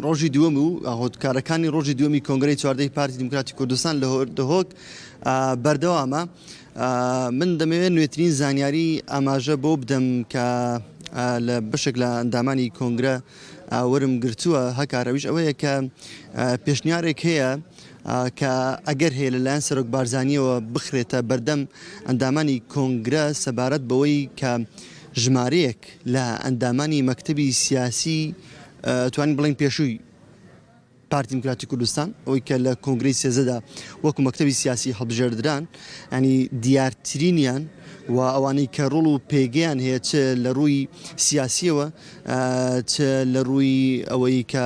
ڕۆژی دووەم و هۆدکارەکانی ڕۆژی دووەمی کۆنگرەی چواردەی پارتی دموکراتی کوردستان لە هۆک بەردەوامە. من دەمەوێت نوێترین زانیاری ئاماژە بۆ بدەم کە لە بەشێک لە ئەندامانی کۆنگرە وەرم گرتووە هەکارەویش ئەوەیە کە پێشنیارێک هەیە کە ئەگەر هەیە لەلایەن سەرۆک بارزانیەوە بخرێتە بەردەم ئەندامانی کۆنگرە سەبارەت بەوەی کە ژمارەیەک لە ئەندامانی مەکتەبی سیاسی توانین بڵین پێشووی پارتی دموکراتی کوردستان ئەوەی کە لە کۆنگرەی سێزەدا وەکو مەکتەبی سیاسی هەڵبژێردران ینی دیارترینیان و ئەوانەی کە ڕوڵ و پێگەیان هەیە چ لە ڕووی سیاسیەوە چ لە ڕووی ئەوەی کە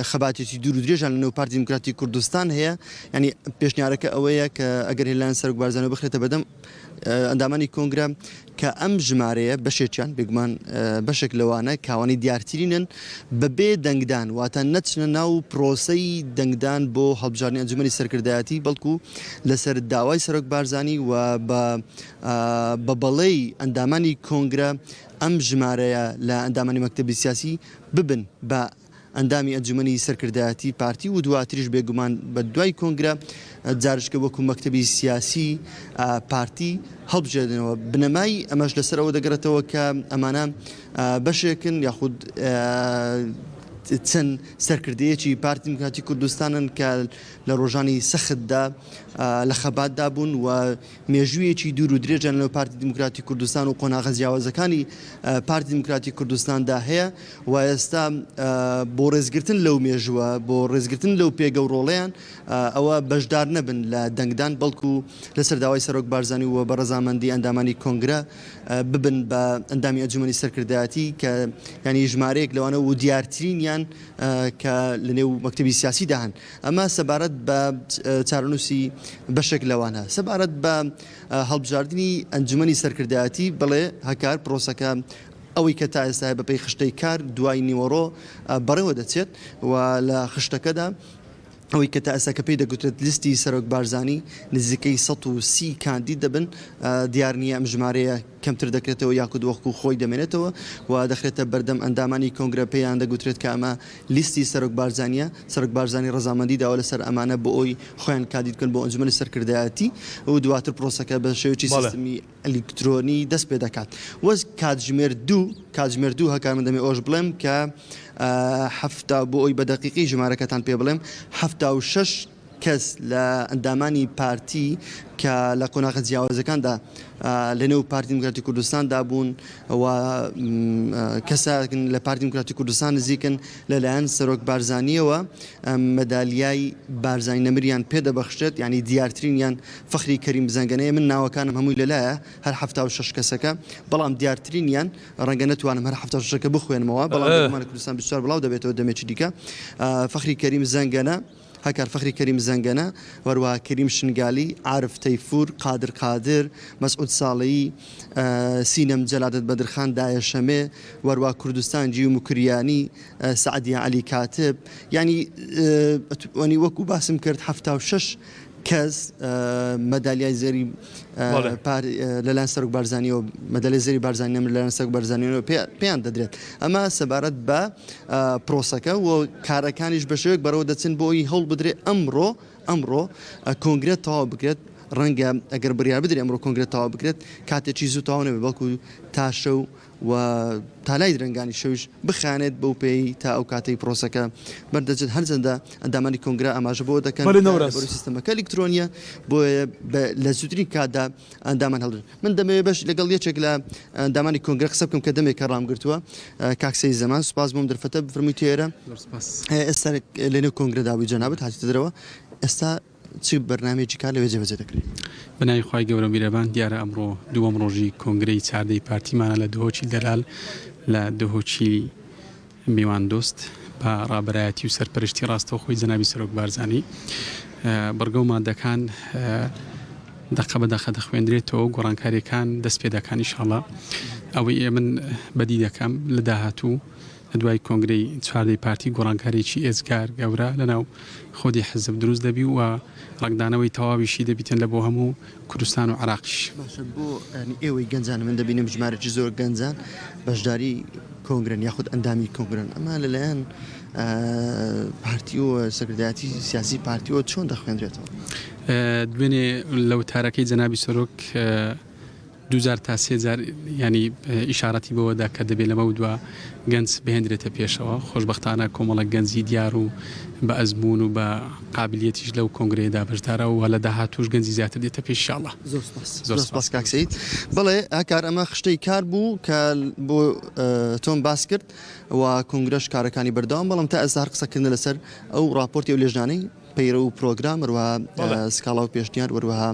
خەباتێکی دوور و درێژان لەنێو پارتی دموکراتی کوردستان هەیە ینی پێشنیارەکە ئەوەیە کە ئەگەر هێلان سەرۆک بارزانەوە بخرێتە بەردەم ئەندامانی کۆنگرە کە ئەم ژمارەیە بەشێکیان بێگومان بەشێک لەوانە کاوانی دیارترینن بەبێ دەنگدان واتە نەچنە ناو پرۆسەی دەنگدان بۆ هەڵبژاردننی ئەنجومەنی سەرکردایەتی بەڵکو لەسەر داوای سەرۆک بارزانی و بە بەڵێی ئەندامانی کۆنگرە ئەم ژمارەیە لە ئەندامانی مەکتەبی سیاسی ببن بە ئەندامی ئەنجومەنی سەرکردایەتی پارتی و دواتریش بێگومان بە دوای کۆنگرە جارشکە وەکو مەکتەبی سیاسی پارتی هەڵبژێردنەوە. بنەمای ئەمەش لەسەرەوە دەگەڕێتەوە کە ئەمانە بەشێکن یاخود چەند سەرکردەیەکی پارتی دموکراتی کوردستانن کە لە ڕۆژانی سەختدا لە خەباتدا بوون و مێژوویەکی دوور و درێژیان لەو پارتی دموکراتی کوردستان و قۆناغە جیاوازەکانی پارتی دموکراتی کوردستاندا هەیە و ئێستا بۆ ڕێزگرتن لەو مێژووە بۆ ڕێزگرتن لەو پێگە و ڕۆڵەیان ئەوە بەشدار نەبن لە دەنگدان بەڵکو لەسەر داوای سەرۆک بارزانی و بە ڕەزامەندی ئەندامانی کۆنگرە ببن بە ئەندامی ئەنجومەنی سەرکردایەتی کە ینی ژمارەیەک لەوانە و دیارترینیان کە لەنێو مەکتەبی سیاسی داهن. ئەمە سەبارەت بە چارەنووسی بەشێک لەوانە سەبارەت بە هەڵبژاردننی ئەنجومەنی سەرکردایەتی بڵێ هەکار پرۆسەکە ئەوەی کە تا ئێستا بەپێی خشتەی کار دوای نیوەڕۆ بەڕێوە دەچێت و لە خشتەکەدا ئەوەی کە تا ئێستا کە پێی دەگوترێت لیستی سەرۆک بارزانی نزیکەی 130 کاندید دەبن دیار نییە ئەم ژمارەیە کەمتر دەکرێتەوە یاکود وەختو خۆی دەمێنێتەوە و دەخرێتە بەردەم ئەندامانی کۆنگرە پێیان دەگوترێت کە ئەمە لیستی سەرۆک بارزانیە سەرۆک بارزانی ڕەزامەندی داوە لەسەر ئەمانە بۆ ئەوی خۆیان کاندید بکەن بۆ ئەنجومەنی سەرکردایەتی و دواتر پرۆسەکە بە شێوەیەکی سیستمی ئەلکترۆنی دەست پێ دەکات. وەز کاتژمێر دوو هەکار من دەمێ ئەوش بڵێم کە هەفتا بۆ ئەوی بە دەقیقی ژمارەکەتان پێ بڵێم 76 کەس لە ئەندامانی پارتی کە لە قۆناغە جیاوازەکاندا لەنێو پارتی دموکراتی کوردستاندا بوون و کەساکن لە پارتی دموکراتی کوردستان نزیکن لەلایەن سەرۆک بارزانیەوە مەدالیای بارزانی نەمریان پێدەبەخشێت ینی دیارترینیان فەخری کەریم زەنگەنەیە. من ناوەکانم هەمووی لەلایە هەر 76 کەسەکە بەڵام دیارترینیان ڕەنگە نەتوانم هەر 76ەکە بخوێنمەوە بەڵام کوردستان بسیار بڵاو دەبێتەوە دەمێکی دیکە. فەخری کەریم زەنگەنە هەکار فەخری کەریم زەنگەنە وەروە کەریم شنگالی عارف تەیفور قادر مەسعود ساڵەیی سینەم جەلادەت بەدرخان دایەشەمێ وەروە کوردستان جی و مکریانی سعدی عەلی کاتب ینی وەکو باسم کرد 76 کەس مەدالیای زێری لەلایەن سەرۆک بارزانیەوە مەدالیای زێری بارزانی نەمر لەلایەن سەرۆک بارزانیەوە پێیان دەدرێت. ئەمە سەبارەت بە پرۆسەکە و کارەکانیش بە شێوەیەک بەرەوە دەچن بۆ ئەوی هەوڵ بدرێت ئەمڕۆ کۆنگرە تەواو بکرێت. ڕەنگە ئەگەر بڕیار بدرێت ئەمڕۆ کۆنگرە تەواو بکرێت کاتێکی زوو تەواو نەبێت بەڵکو تا شەو و تالای درنگانی شەویش بخانێت بەو پێی تا ئەو کاتەی پرۆسەکە بەردەچێت. هەرچەندە ئەندامانی کۆنگرە ئاماژە بۆ دەکەن بۆ سیستەمەکە ئەلکترۆنیە بۆیە لە زووترین کاتدا ئەندامان هەڵدرێت. من دەمەوێت بەش لەگەڵ یەکێک لە ئەندامانی کۆنگرە قسە بکەم کە دەمێک کە ڕامگرتووە کاکسەی زەمان سوپاس بۆم دەرفەتە بفرمووی تێرە ئێستا لەنێو کۆنگرە داوی جەنابەت هاتیتە دەرەوە ئێستا چ بەرنامێکی کار لەوێ جێبەجێ دەکرێت؟ بەناوی خوای گەورە میرەبان دیارە ئەمڕۆ دووەم ڕۆژی کۆنگرەی چاردەی پارتیمانە لە دهۆچی دەلال لە دهۆچی میوان دۆست بە ڕابەرایەتی و سەرپەرشتی ڕاستەوخۆی جەنابی سەرۆک بارزانی بەرگە و مادەکان دەقە بە دەقە دەخوێندرێتەوە گۆڕانکاریەکان دەست پێ دەکان ئینشاڵڵا. ئەوەی من بەدی دەکەم لە داهاتوو دوای کۆنگرەی چواردەی پارتی گۆڕانکارێکی ئێزگار گەورە لەناو خۆدی حزب دروست دەبی و ڕەگدانەوەی تەواویشی دەبیتن لە بۆ هەموو کوردستان و عراقیش. باشە بۆ ئێوەی گەنجان من دەبینم ژمارەی زۆر گەنجان بەشداری کۆنگرن یاخود ئەندامی کۆنگرن ئەمە لەلایەن پارتی و سەکردایەتی سیاسی پارتیەوە چۆن دەخوێنرێتەوە؟ دوێنێ لەو تارەکەی جەنابی سەرۆک 2000 تا 3000 ینی ئیشارەتی بەوەدا کە دەبێت لەمە دووە گەنج بهێنرێتە پێشەوە. خۆشبەختانە کۆمەڵە گەنجی دیار و بە ئەزمون و بە قابلیەتیش لەو کۆنگرەیەدا بەشدارە و لە داهاتوش گەنجی زیاتر دێتە پێش ئینشاءالله. زۆر سپاس کاک سەید. بەڵێ ئاکار ئەمە خشتەی کار بوو کە بۆ تۆم باس کرد و کۆنگرەش کارەکانی بەردەوام، بەڵام تا ئێستا هەر قسەکردن لەسەر ئەو راپۆرتی و لێژنانەی پەیرە و پرۆگرام وروها سکاڵا و پێشنیار وروها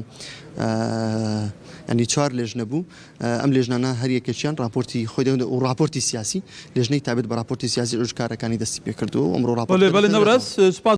ینی 4 لێژنە بوو. ئەم لێژنانە هەر یەکێکیان راپۆرتی خۆی و راپۆرتی سیاسی لێژنەی تابێت بە راپۆرتی سیاسی ڕژکارەکانی دەستی پێ کردو. ئەمڕۆ راپۆرت